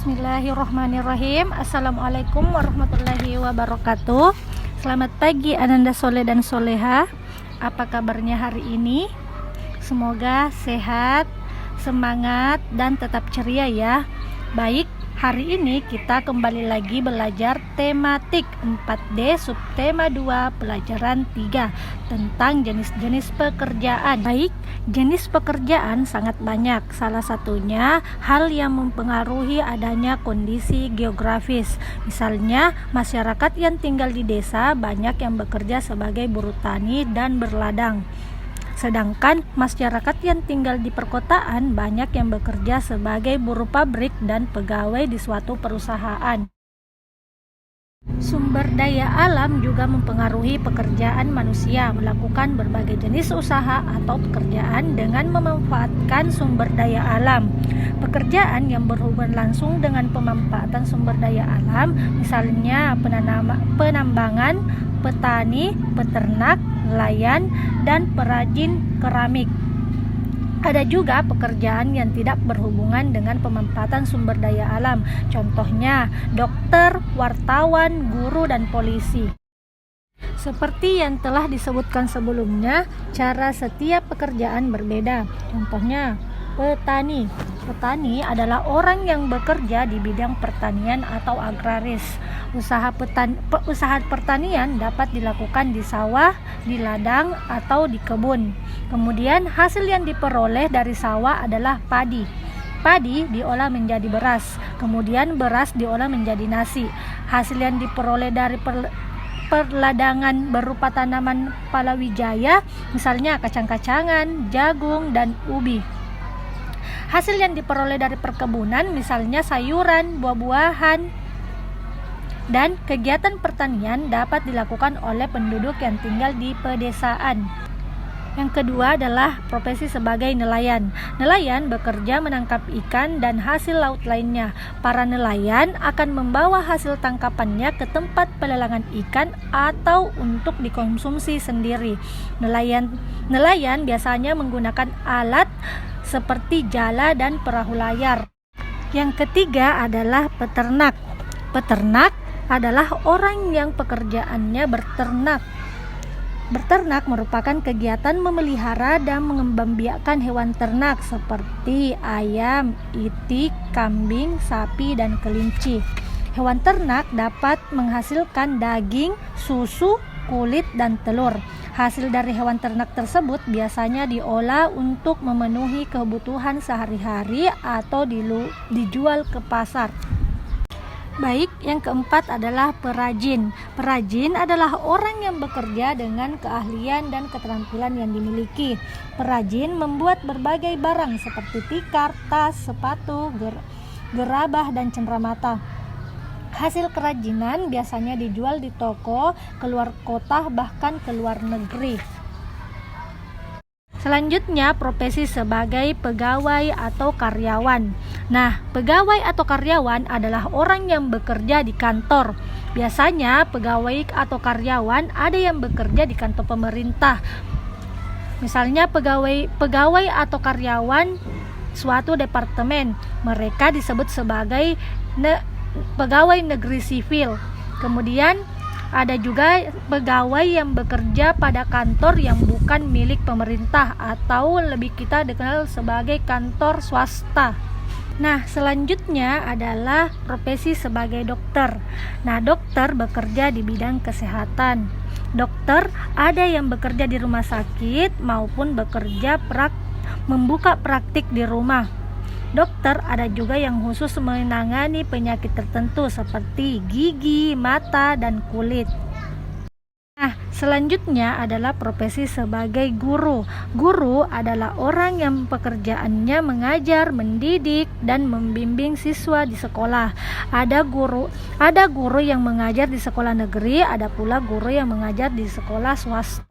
Bismillahirrahmanirrahim. Assalamualaikum warahmatullahi wabarakatuh. Selamat pagi Ananda Soleh dan Soleha. Apa kabarnya hari ini? Semoga sehat, semangat, dan tetap ceria ya. Baik, hari ini kita kembali lagi belajar tematik 4D subtema 2 pelajaran 3 tentang jenis-jenis pekerjaan. Baik, jenis pekerjaan sangat banyak. Salah satunya hal yang mempengaruhi adanya kondisi geografis. Misalnya, masyarakat yang tinggal di desa banyak yang bekerja sebagai buruh tani dan berladang. Sedangkan masyarakat yang tinggal di perkotaan banyak yang bekerja sebagai buruh pabrik dan pegawai di suatu perusahaan. Sumber daya alam juga mempengaruhi pekerjaan manusia melakukan berbagai jenis usaha atau pekerjaan dengan memanfaatkan sumber daya alam. Pekerjaan yang berhubungan langsung dengan pemanfaatan sumber daya alam, misalnya penambangan, petani, peternak, nelayan, dan perajin keramik. Ada juga pekerjaan yang tidak berhubungan dengan pemanfaatan sumber daya alam, contohnya dokter, wartawan, guru, dan polisi. Seperti yang telah disebutkan sebelumnya, cara setiap pekerjaan berbeda. Contohnya, petani. Petani adalah orang yang bekerja di bidang pertanian atau agraris. Usaha pertanian dapat dilakukan di sawah, di ladang, atau di kebun. Kemudian hasil yang diperoleh dari sawah adalah padi. Padi diolah menjadi beras, kemudian beras diolah menjadi nasi. Hasil yang diperoleh dari perladangan berupa tanaman palawijaya, misalnya kacang-kacangan, jagung, dan ubi. Hasil yang diperoleh dari perkebunan, misalnya sayuran, buah-buahan, dan kegiatan pertanian dapat dilakukan oleh penduduk yang tinggal di pedesaan. Yang kedua adalah profesi sebagai nelayan. Nelayan bekerja menangkap ikan dan hasil laut lainnya. Para nelayan akan membawa hasil tangkapannya ke tempat pelelangan ikan atau untuk dikonsumsi sendiri. Nelayan biasanya menggunakan alat seperti jala dan perahu layar. Yang ketiga adalah peternak. Peternak adalah orang yang pekerjaannya berternak. Berternak merupakan kegiatan memelihara dan mengembangbiakkan hewan ternak seperti ayam, itik, kambing, sapi, dan kelinci. Hewan ternak dapat menghasilkan daging, susu, kulit, dan telur. Hasil dari hewan ternak tersebut biasanya diolah untuk memenuhi kebutuhan sehari-hari atau dijual ke pasar. Baik, yang keempat adalah perajin. Perajin adalah orang yang bekerja dengan keahlian dan keterampilan yang dimiliki. Perajin membuat berbagai barang seperti tikar, tas, sepatu, gerabah, dan cenderamata. Hasil kerajinan biasanya dijual di toko, keluar kota, bahkan ke luar negeri. Selanjutnya, profesi sebagai pegawai atau karyawan. Nah, pegawai atau karyawan adalah orang yang bekerja di kantor. Biasanya, pegawai atau karyawan ada yang bekerja di kantor pemerintah. Misalnya, pegawai atau karyawan suatu departemen. Mereka disebut sebagai pegawai negeri sipil. Kemudian, ada juga pegawai yang bekerja pada kantor yang bukan milik pemerintah atau lebih kita dikenal sebagai kantor swasta. Nah, selanjutnya adalah profesi sebagai dokter. Nah, dokter bekerja di bidang kesehatan. Dokter ada yang bekerja di rumah sakit maupun bekerja membuka praktik di rumah. Dokter ada juga yang khusus menangani penyakit tertentu seperti gigi, mata, dan kulit. Nah, selanjutnya adalah profesi sebagai guru. Guru adalah orang yang pekerjaannya mengajar, mendidik, dan membimbing siswa di sekolah. Ada guru yang mengajar di sekolah negeri, ada pula guru yang mengajar di sekolah swasta.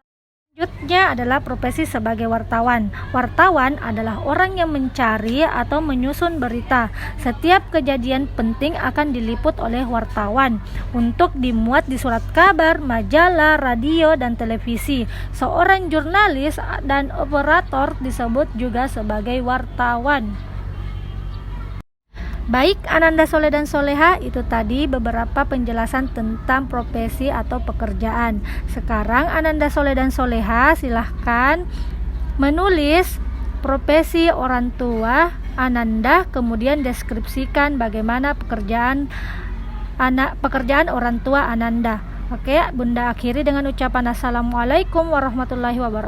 Selanjutnya adalah profesi sebagai wartawan. Wartawan adalah orang yang mencari atau menyusun berita. Setiap kejadian penting akan diliput oleh wartawan untuk dimuat di surat kabar, majalah, radio, dan televisi. Seorang jurnalis dan operator disebut juga sebagai wartawan. Baik Ananda Soleh dan Soleha, itu tadi beberapa penjelasan tentang profesi atau pekerjaan. Sekarang Ananda Soleh dan Soleha silahkan menulis profesi orang tua Ananda, kemudian deskripsikan bagaimana pekerjaan orang tua Ananda. Oke, Bunda akhiri dengan ucapan Assalamualaikum warahmatullahi wabarakatuh.